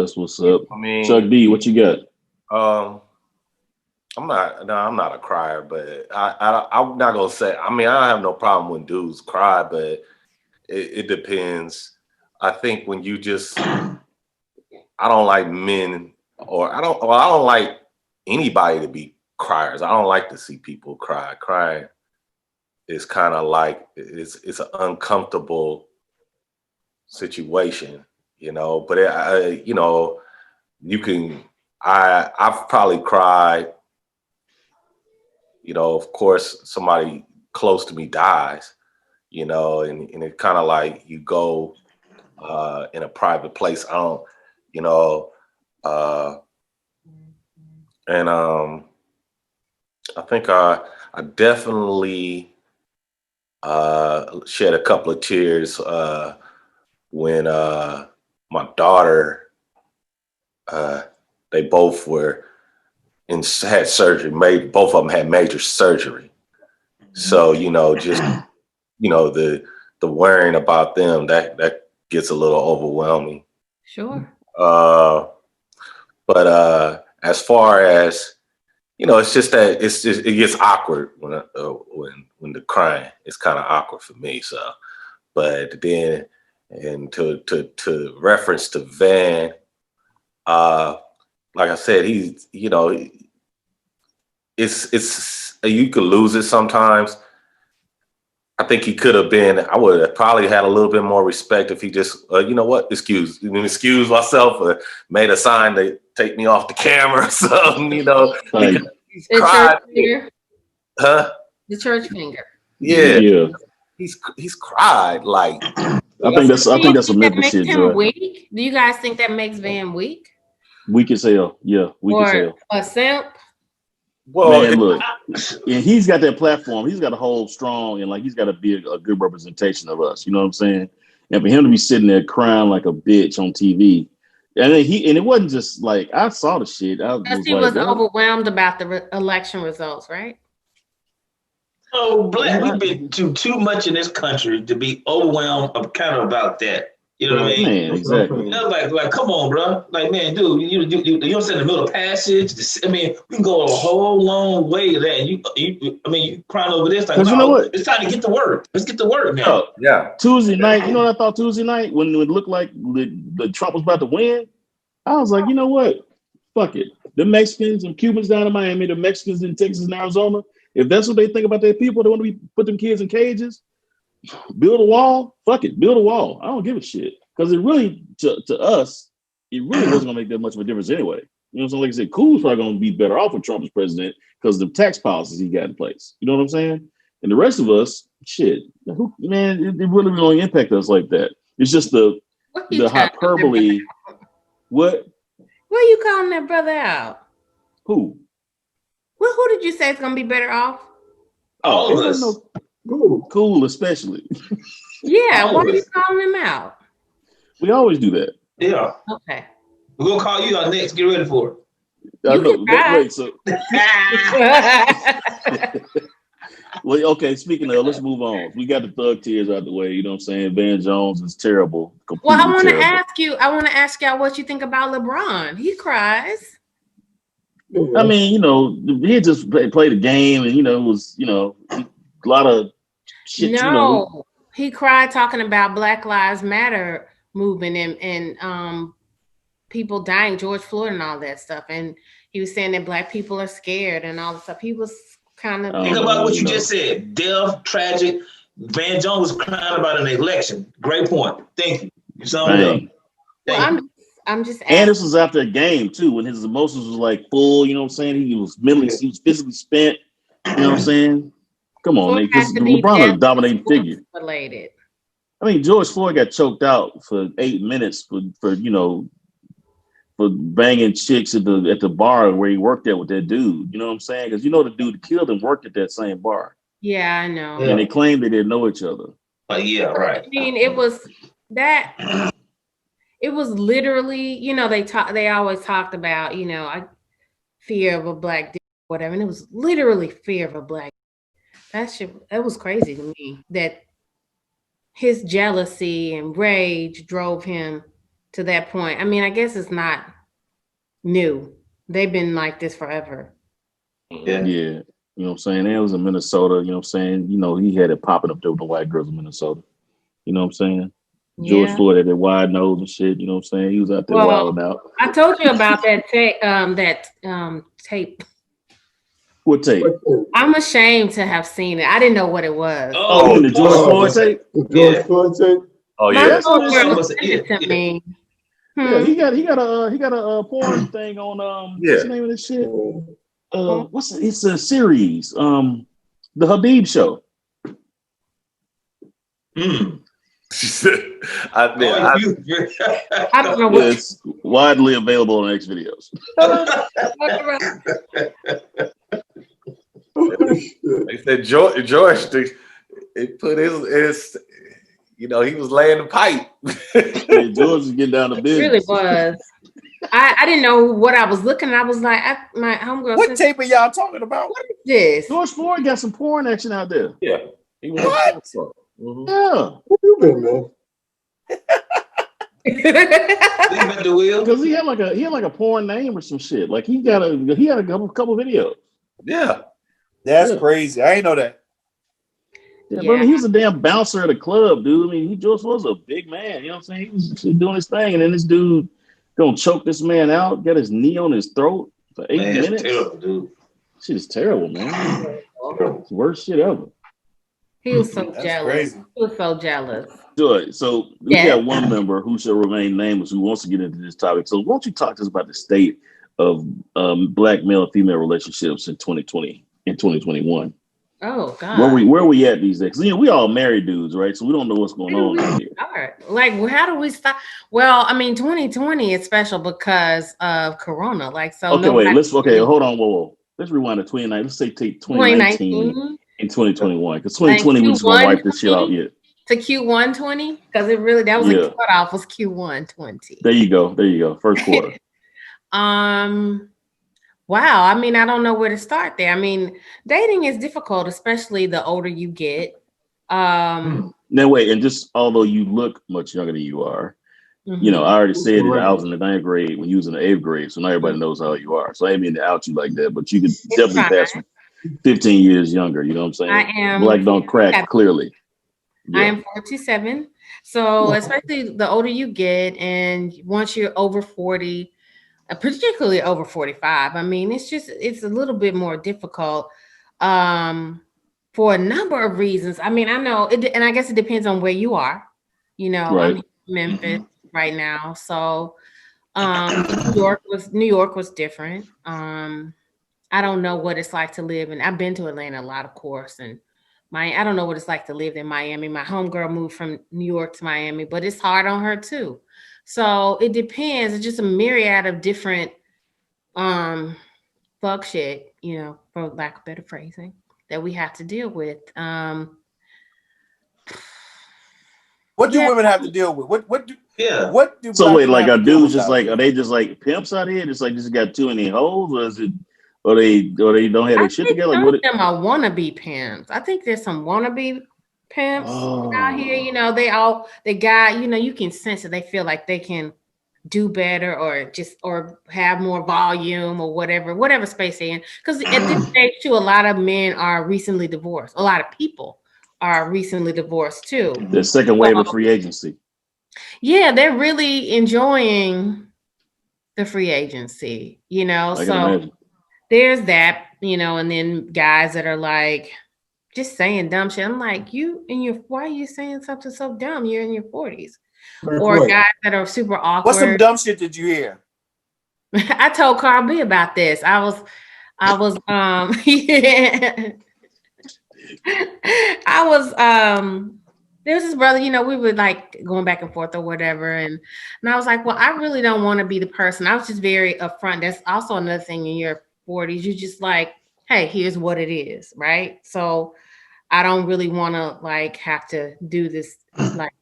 That's what's up. I mean, Chuck D, what you got? I'm not a crier, but I'm not gonna say. I mean, I don't have no problem when dudes cry, but it depends. I think when you just, I don't like men, or I don't like anybody to be criers. I don't like to see people cry. Crying is kind of like it's an uncomfortable situation, But you can. I've probably cried. Of course, somebody close to me dies, and it kind of like you go in a private place. I don't, you know, uh, and I think I definitely shed a couple of tears when my daughter, they both were had surgery. Both of them had major surgery. So just the worrying about them that gets a little overwhelming. Sure. But as far as it's just that it gets awkward when the crying. It's kind of awkward for me. So, but then and to reference to Van, like I said, he's it's you could lose it sometimes. I think he could have been. I would have probably had a little bit more respect if he just, excuse myself, or made a sign to take me off the camera or something, Like, He's the cried. church finger. Huh? The church finger. Yeah. He's cried like. I think that's a Memphis shit, Joy. Weak? Do you guys think that makes Van weak? Weak as hell. Yeah, weak as hell. A simp. Well, man, look, and he's got that platform. He's got to hold strong, and like he's got to be a good representation of us. You know what I'm saying? And for him to be sitting there crying like a bitch on TV, and then it wasn't just like I saw the shit. He was overwhelmed about the election results, right? Oh, Black, we've been through too much in this country to be overwhelmed kind of about that. You know what I mean? Man, exactly. Like, come on, bro. Like, man, dude, you don't say in the middle of passage. I mean, we can go a whole long way to that. And you crying over this. Like, you know what? It's time to get to work. Let's get to work now. Oh, yeah. Tuesday night, you know what I thought Tuesday night when it looked like the Trump was about to win? I was like, you know what? Fuck it. The Mexicans and Cubans down in Miami, the Mexicans in Texas and Arizona, if that's what they think about their people, they want to put them kids in cages, build a wall, fuck it, build a wall. I don't give a shit. Because it really, to us, it really wasn't going to make that much of a difference anyway. You know what I'm saying? Like I said, Cool's probably going to be better off with Trump as president because of the tax policies he got in place. You know what I'm saying? And the rest of us, shit, it really don't impact us like that. It's just the hyperbole. What? What are you calling that brother out? Who? Well, who did you say is going to be better off? All of us. Cool, especially. Yeah, why are you calling him out? We always do that. Yeah. Okay. We're going to call you out next. Get ready for it. I know. Wait, so. Well, okay, speaking of, let's move on. We got the thug tears out the way, you know what I'm saying? Van Jones is terrible. Well, I want to ask y'all what you think about LeBron. He cries. I mean, he just played a game and, it was, a lot of shit. No, he cried talking about Black Lives Matter movement and people dying, George Floyd and all that stuff. And he was saying that Black people are scared and all that stuff. He was kind of... Think about what you just said. Death, tragic. Van Jones was crying about an election. Great point. Thank you. You summed it up. I'm just asking. And this was after a game too, when his emotions was like full, you know what I'm saying? He was physically spent, you know what I'm saying? Come on, Nate, because LeBron is a dominating figure. Related. I mean, George Floyd got choked out for 8 minutes for banging chicks at the bar where he worked at with that dude. You know what I'm saying? Because the dude that killed him worked at that same bar. Yeah, I know. And they claimed they didn't know each other. Yeah, right. I mean, it was literally, they always talked about, fear of a black dick, whatever. And it was literally fear of a black dick. That was crazy to me that his jealousy and rage drove him to that point. I mean, I guess it's not new. They've been like this forever. Yeah. Yeah. You know what I'm saying? It was in Minnesota, you know what I'm saying? You know, he had it popping up there with the white girls in Minnesota. You know what I'm saying? George Yeah. Floyd had that wide nose and shit, you know what I'm saying? He was out there Well, wilding out. I told you about that tape. What tape? I'm ashamed to have seen it. I didn't know what it was. Oh, the George Floyd tape? The George Floyd tape. Oh My yeah. homegirl sent it to me. Yeah, he got a porn thing on Yeah. what's the name of this shit? It's a series. The Habib show. I don't know what It's widely available on X videos. They said George it put his you know, he was laying the pipe. Yeah, George was getting down to it business. really was. I didn't know what I was looking at. I was like, my homegirl. What tape are y'all talking about? What is this? George Floyd got some porn action out there. Yeah. He was What? Yeah. Where you been, man? Leave the wheel. Because he had like a porn name or some shit. Like he had a couple videos. Yeah. That's Yeah. crazy. I ain't know that. Yeah, but I mean, he was a damn bouncer at a club, dude. I mean, George Floyd was a big man. You know what I'm saying? He was doing his thing, and then this dude gonna choke this man out, get his knee on his throat for 8 Man, minutes. it's terrible, dude. Shit is terrible, man. It's the worst shit ever. He was so That's jealous. crazy. He was so jealous. Good. So we Yeah. got one member who shall remain nameless who wants to get into this topic. So why don't you talk to us about the state of black male and female relationships in 2020 and 2021? Oh God. Where we at these days? 'Cause, you know, we all married dudes, right? So we don't know what's going on out here. Like, how do we stop? Well, I mean, 2020 is special because of Corona. Like, so. Okay, wait. Hold on. Whoa. Let's rewind to 2019. Let's say take 2019 and 2021 because 2020 we just gonna wipe this shit out yet. To Q1 20 because that was a cutoff was Q1 20. There you go. First quarter. Wow. I mean, I don't know where to start there. I mean, dating is difficult, especially the older you get. Now wait, and just although you look much younger than you are, you know, I already said that I was in the 9th grade when you was in the 8th grade, so now everybody knows how you are. So I ain't mean to out you like that, but you could definitely pass 15 years younger. You know what I'm saying? I am. Black don't crack, clearly. Yeah. I am 47. So especially the older you get, and once you're over 40, particularly over 45, I mean, it's a little bit more difficult for a number of reasons. I mean, I know it, and I guess it depends on where you are. You know, Right. I'm in Memphis right now, so New York was different. I don't know what it's like to live in. I've been to Atlanta a lot, of course, and I don't know what it's like to live in Miami. My homegirl moved from New York to Miami, but it's hard on her too. So it depends. It's just a myriad of different fuck shit, you know, for lack of better phrasing, that we have to deal with. What do women have to deal with? What do So black wait, like men are have to deal dudes with just out like there? are they just like pimps out here? Just like just got too many hoes, or is it or they don't have their shit together? Like some what of them are wannabe pimps. I think there's some wannabe pimps out here. You know, the guy, you know, you can sense that they feel like they can do better or have more volume or whatever space they're in. Because at this stage too, a lot of men are recently divorced. A lot of people are recently divorced too. the second wave of free agency. Yeah, they're really enjoying the free agency, you know. I can So imagine. there's that, you know, and then guys that are like just saying dumb shit. I'm like, why are you saying something so dumb? You're in your 40s. Or guys that are super awkward. What some dumb shit did you hear? I told Carl B about this. I was there was this brother, you know, we were like going back and forth or whatever. And I was like, well, I really don't want to be the person. I was just very upfront. That's also another thing in your 40s. You're just like, hey, here's what it is, right? So I don't really want to like have to do this like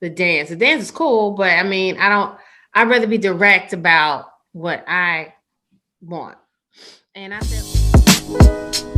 the dance. The dance is cool, but I mean, I'd rather be direct about what I want. And I said